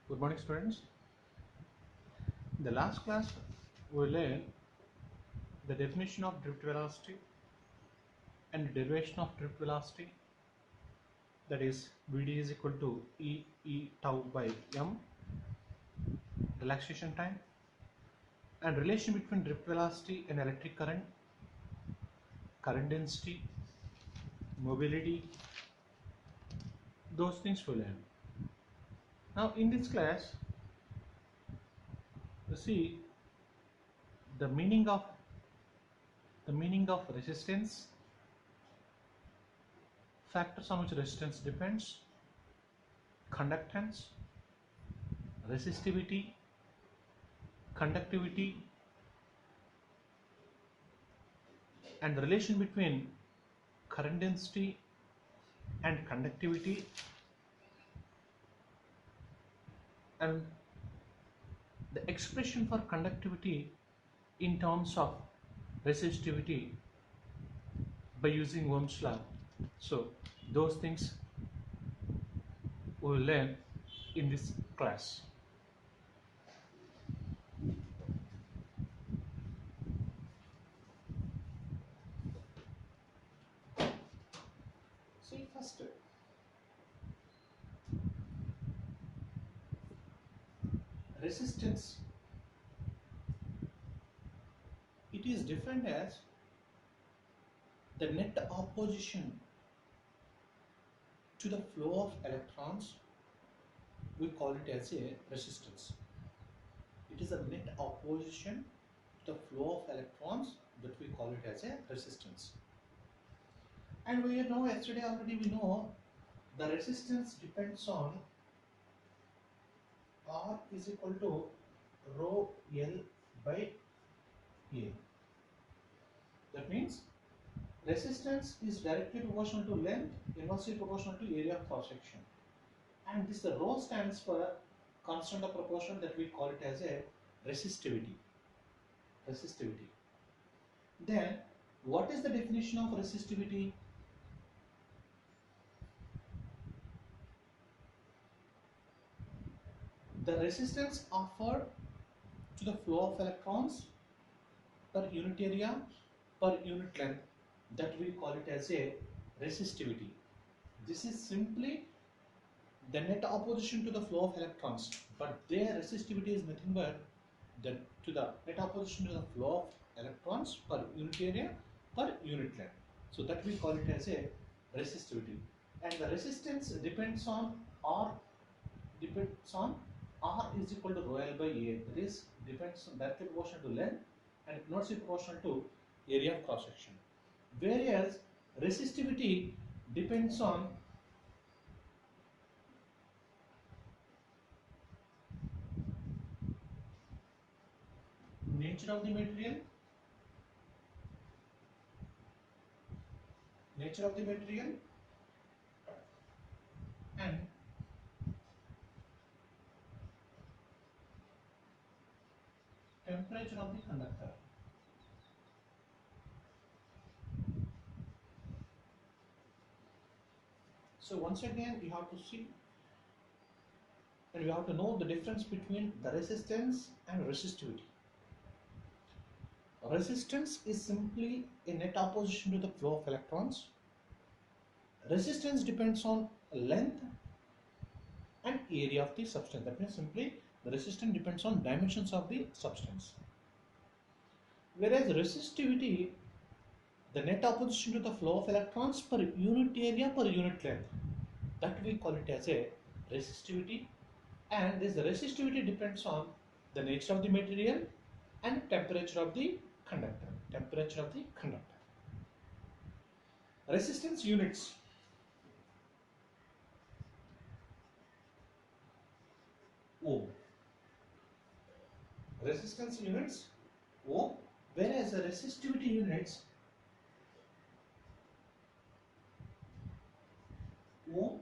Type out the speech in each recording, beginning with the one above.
Good morning, students. In the last class, we learned the definition of drift velocity and derivation of drift velocity. That is, Vd is equal to E tau by m, relaxation time, and relation between drift velocity and electric current, current density, mobility. Those things we learn. Now, in this class, we see the meaning of resistance, factors on which resistance depends, conductance, resistivity, conductivity, and the relation between current density and conductivity, and the expression for conductivity in terms of resistivity by using Ohm's law. So those things we will learn in this class. See, first, resistance. It is defined as the net opposition to the flow of electrons. We call it as a resistance. It is a net opposition to the flow of electrons that we call it as a resistance. And we know yesterday already we know the resistance depends on R is equal to rho L by A. That means resistance is directly proportional to length, inversely proportional to area of cross section. And this rho stands for constant of proportion that we call it as a resistivity. Then what is the definition of resistivity? The resistance offered to the flow of electrons per unit area per unit length, that we call it as a resistivity. This is simply the net opposition to the flow of electrons, but their resistivity is nothing but the net opposition to the flow of electrons per unit area per unit length. So that we call it as a resistivity. And the resistance depends on R is equal to rho L by A. That is depends on directly proportional to length and inversely proportional to area of cross section. Whereas resistivity depends on nature of the material, and temperature of the conductor. So once again you have to see and you have to know the difference between the resistance and resistivity. Resistance is simply a net opposition to the flow of electrons. Resistance depends on length and area of the substance. That means simply the resistance depends on dimensions of the substance. Whereas resistivity, the net opposition to the flow of electrons per unit area per unit length, that we call it as a resistivity. And this resistivity depends on the nature of the material and temperature of the conductor. Resistance units. Ohm. Resistance units ohm, whereas the resistivity units ohm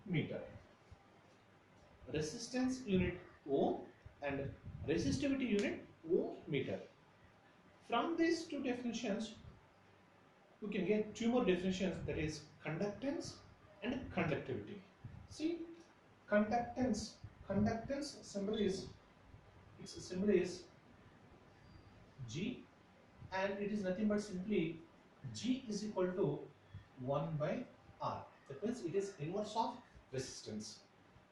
meter. Resistance unit ohm and resistivity unit ohm meter. From these two definitions, we can get two more definitions, that is conductance and conductivity. See, conductance conductance symbol is, its symbol is G, and it is nothing but simply G is equal to 1 by R. That means it is inverse of resistance.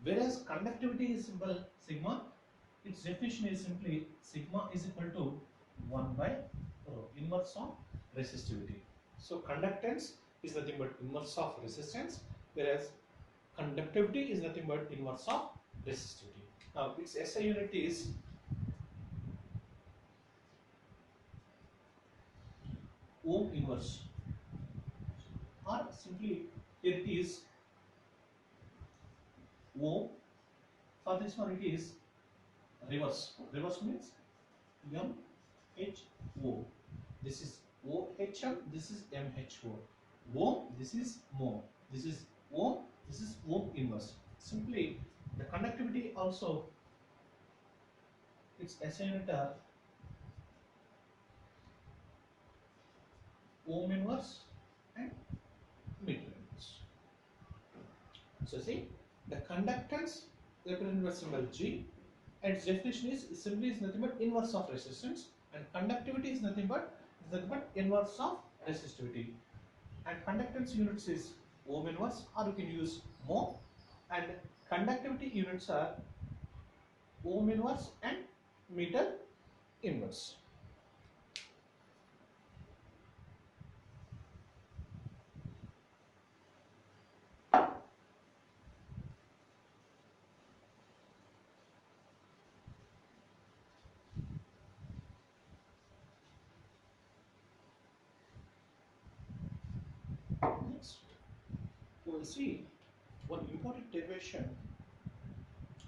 Whereas conductivity is symbol sigma, its definition is simply sigma is equal to 1 by rho, inverse of resistivity. So conductance is nothing but inverse of resistance, whereas conductivity is nothing but inverse of resistivity. Now its SI unit is ohm inverse, or simply here it is ohm. For this one it is reverse. Reverse means MHO. This is OHM, this is MHO. Ohm, this is mho. This is ohm, this is ohm inverse. Simply the conductivity also, its SI unit are ohm inverse and meter inverse. So see, the conductance represented by symbol G, and its definition is simply is nothing but inverse of resistance, and conductivity is nothing but inverse of resistivity. And conductance units is ohm inverse, or you can use mho, and conductivity units are ohm inverse and meter inverse. Next, we will see one important derivation,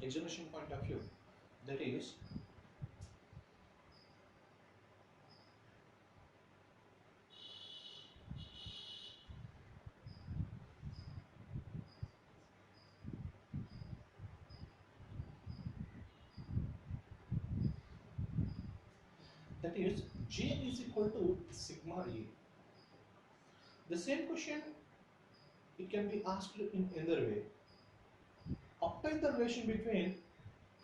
examination point of view, that is J is equal to sigma E. The same question, it can be asked in another way. Obtain the relation between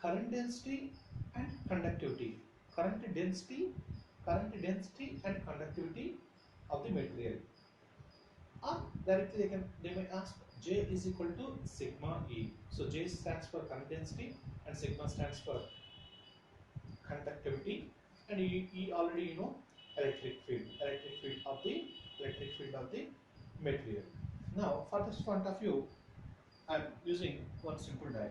current density and conductivity. Current density and conductivity of the material. Or directly they may ask J is equal to sigma E. So J stands for current density and sigma stands for conductivity, and E already you know electric field of the material. Now for this point of view, I am using one simple diagram.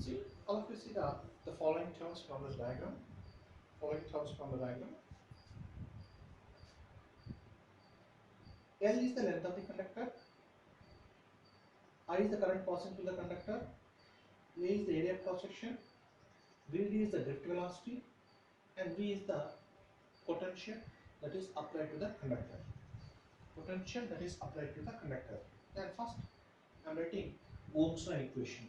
See, all of you see the following terms from this diagram. L is the length of the conductor, I is the current passing through the conductor, A is the area of cross section, VD is the drift velocity, and V is the potential that is applied to the conductor. Then first I am writing Ohm's law equation.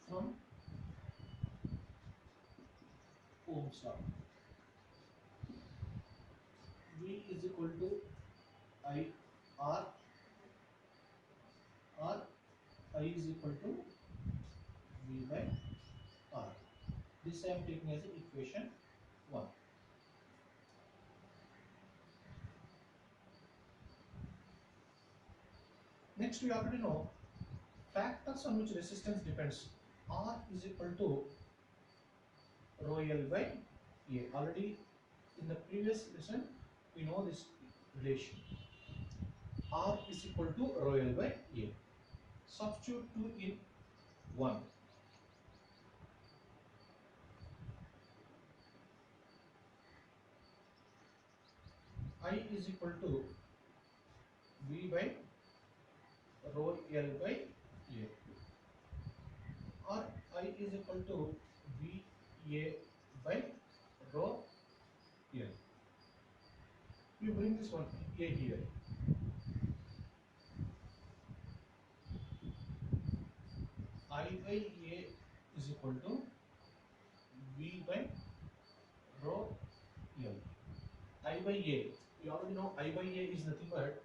From Ohm's law, V is equal to I R, I is equal to V by R. This I am taking as equation 1. Next, we already know factors on which resistance depends. R is equal to rho L by A. Already in the previous lesson, we know this relation. R is equal to rho L by A. Substitute 2 in 1. I is equal to V by rho L by A, or I is equal to V A by rho L. You bring this one A here. I by A is equal to V by rho L. I by A, you already know I by A is nothing but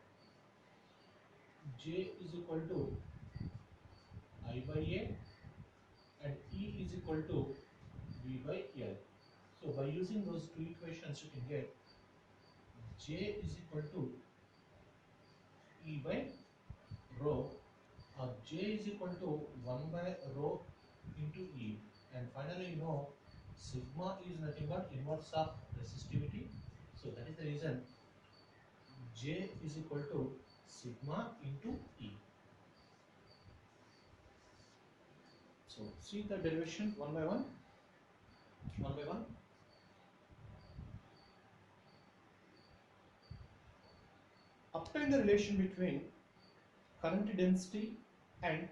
J is equal to I by A and E is equal to V by L. So by using those two equations you can get J is equal to E by rho, or J is equal to 1 by rho into E, and finally you know sigma is nothing but inverse of resistivity. So that is the reason J is equal to sigma into E. So see the derivation one by one. Obtain the relation between current density and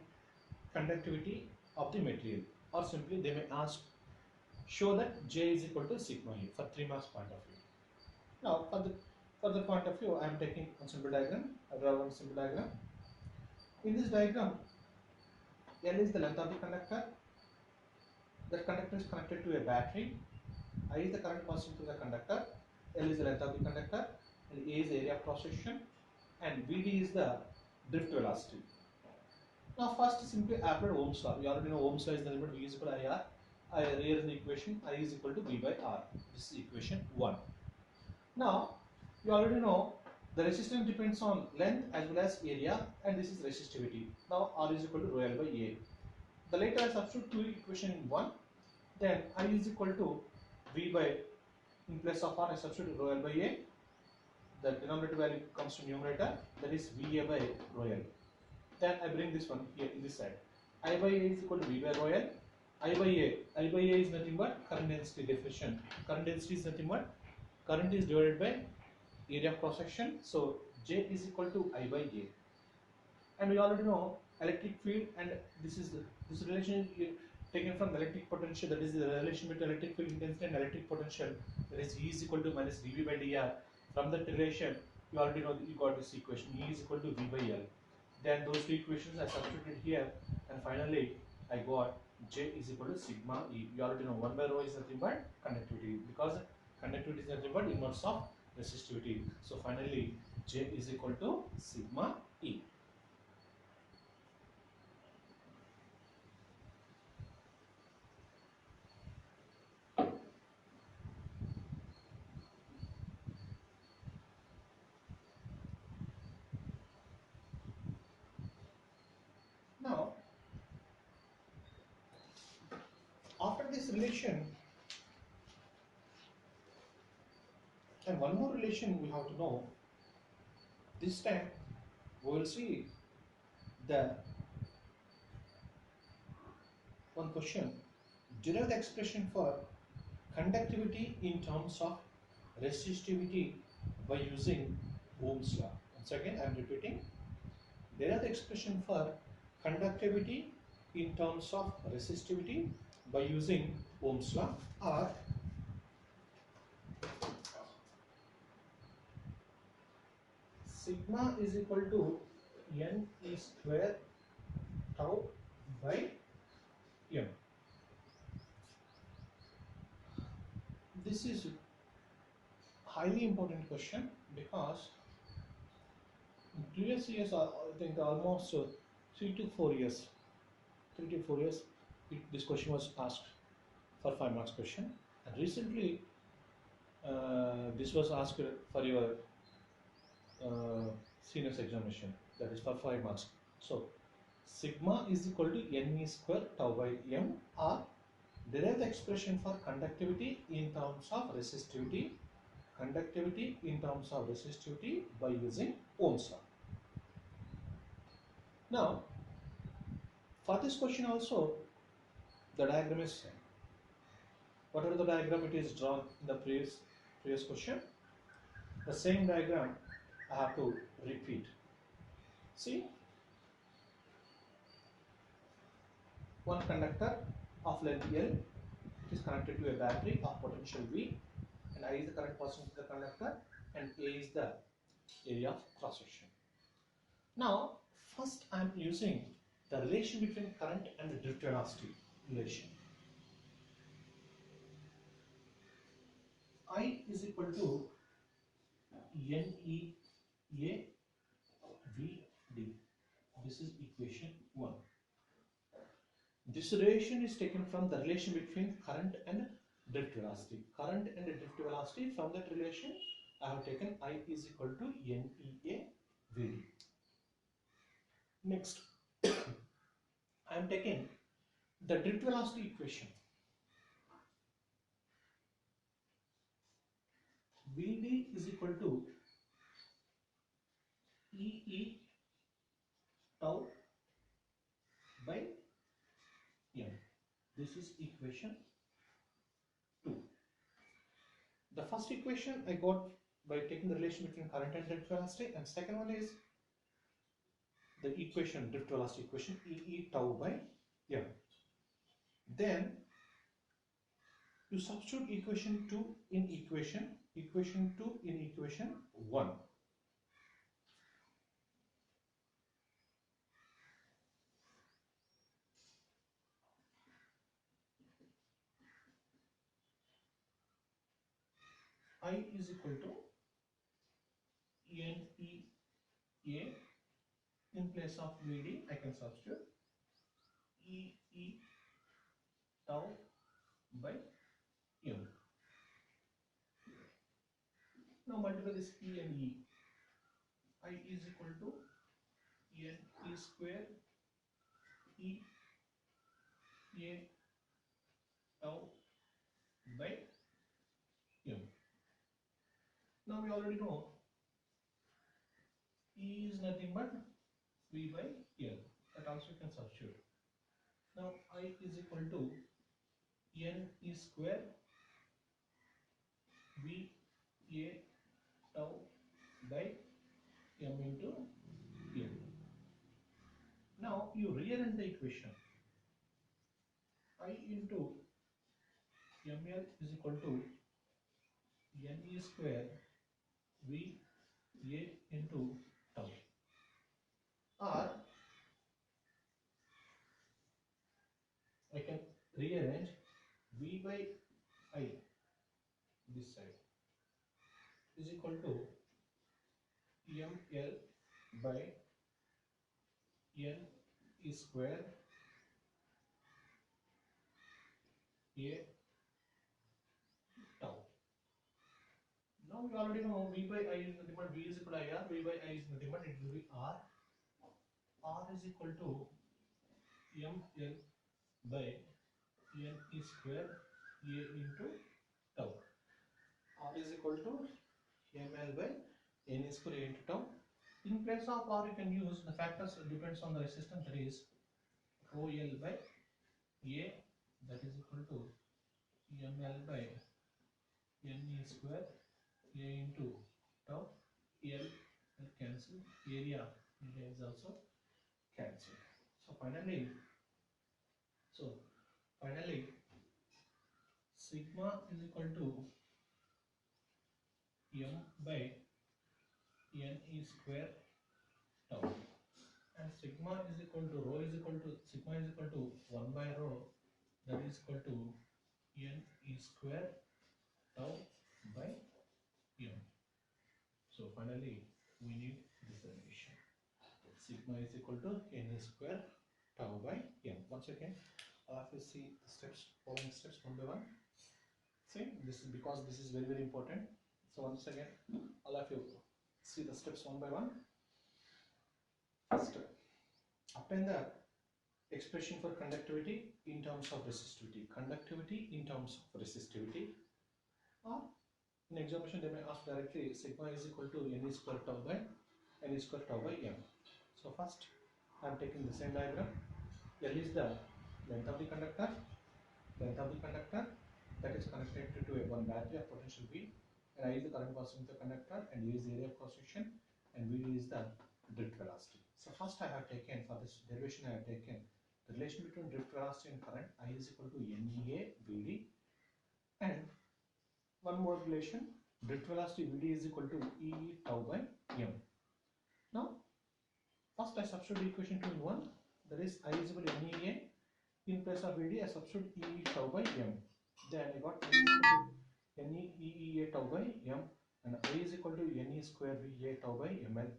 conductivity of the material, or simply they may ask, show that J is equal to sigma E for 3 marks point of view. Now for the point of view I am taking one simple diagram. I draw one simple diagram. In this diagram, L is the length of the conductor. That conductor is connected to a battery. I is the current passing through the conductor. L is the length of the conductor, and A is the area of cross section, and Vd is the drift velocity. Now first simply apply Ohm's law. We already know Ohm's law is nothing but V is equal to IR. I rearrange the equation. I is equal to V by R. This is equation 1. Now you already know the resistance depends on length as well as area, and this is resistivity. Now R is equal to rho L by A. The later I substitute two equation in one, then I is equal to V by, in place of R I substitute rho L by A. The denominator value comes to numerator, that is VA by rho L. Then I bring this one here in this side. I by A is equal to V by rho L. I by A is nothing but current density definition. Current density is nothing but current is divided by area of cross section. So J is equal to I by A. And we already know electric field, and this relation taken from electric potential, that is the relation between electric field intensity and electric potential, that is E is equal to minus dV by dr. From that relation you already know that you got this equation, E is equal to V by L. Then those two equations I substituted here, and finally I got J is equal to sigma E. You already know 1 by rho is nothing but conductivity, because conductivity is nothing but inverse of resistivity. So finally J is equal to sigma E. Now after this relation, and one more relation we have to know. This time we will see the one question. Derive the expression for conductivity in terms of resistivity by using Ohm's law. Once again I am repeating. Derive the expression for conductivity in terms of resistivity by using Ohm's law, or sigma is equal to N E square tau by M. This is highly important question, because in previous years, I think almost 3 to 4 years, this question was asked for 5 marks question, and recently this was asked for your seniors examination, that is for 5 marks. So sigma is equal to N E square tau by M, or derive the expression for conductivity in terms of resistivity by using Ohm's law. Now for this question also the diagram is same. Whatever the diagram it is drawn in the previous question, The same diagram I have to repeat. See, one conductor of length L, it is connected to a battery of potential V, and I is the current passing through the conductor, and A is the area of cross section. Now, first I am using the relation between current and drift velocity relation. I is equal to NEA VD. This is equation 1. This relation is taken from the relation between current and drift velocity. Current and drift velocity, from that relation I have taken I is equal to NEA VD. Next, I am taking the drift velocity equation. VD is equal to EE tau by M. This is equation 2. The first equation I got by taking the relation between current and drift velocity, and second one is the equation, drift velocity equation, EE tau by M. Then you substitute equation 2 in equation 2 in equation 1. I is equal to NEA, in place of VD I can substitute EE tau by M. Now multiply this E and E. I is equal to NE square E A tau by M. Now we already know E is nothing but V by L. That also you can substitute. Now I is equal to NE square V A tau by M into L. Now you rearrange the equation. I into ML is equal to NE square V A into tau, or I can rearrange V by I this side is equal to ML by NE square A tau. Now we already know V by I is nothing but V is equal to IR, V by I is nothing but it will be R. R is equal to ML by NE square A into tau. R is equal to ML by NE square A into tau. In place of R you can use the factors depends on the resistance, that is rho L by A, that is equal to ML by NE square A into tau. L cancel, area is also cancelled. So finally sigma is equal to M by NE square tau, and sigma is equal to rho is equal to sigma is equal to 1 by rho, that is equal to NE square tau by M. So finally we need this relation. Sigma is equal to NE square tau by M. Once again, I'll have to see the steps, following steps one by one. See, this is because this is very important. So once again, I'll have to see the steps one by one. First, obtain the expression for conductivity in terms of resistivity. Conductivity in terms of resistivity, or in examination they may ask directly sigma is equal to NE square tau by NE square tau by M. So first I am taking the same diagram. L is the length of the conductor that is connected to a one battery of potential V. and I is the current passing the conductor, and U is the area of cross section, and VD is the drift velocity. So first I have taken, for this derivation I have taken the relation between drift velocity and current. I is equal to NEA VD, and one more relation, drift velocity VD is equal to E tau by M. Now first I substitute equation 2 in 1, that is I is equal to NEA. In place of VD I substitute E tau by M. Then I got I is equal to NE tau by M, and I is equal to NE square VA tau by ML,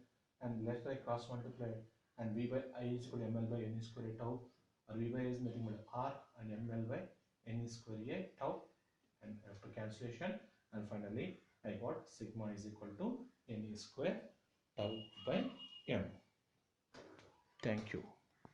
and left by cross multiply, and V by I is equal to ML by NE square tau, or V by is nothing but R, and ML by NE square A tau, and after cancellation, and finally I got sigma is equal to NE square tau by M. Thank you.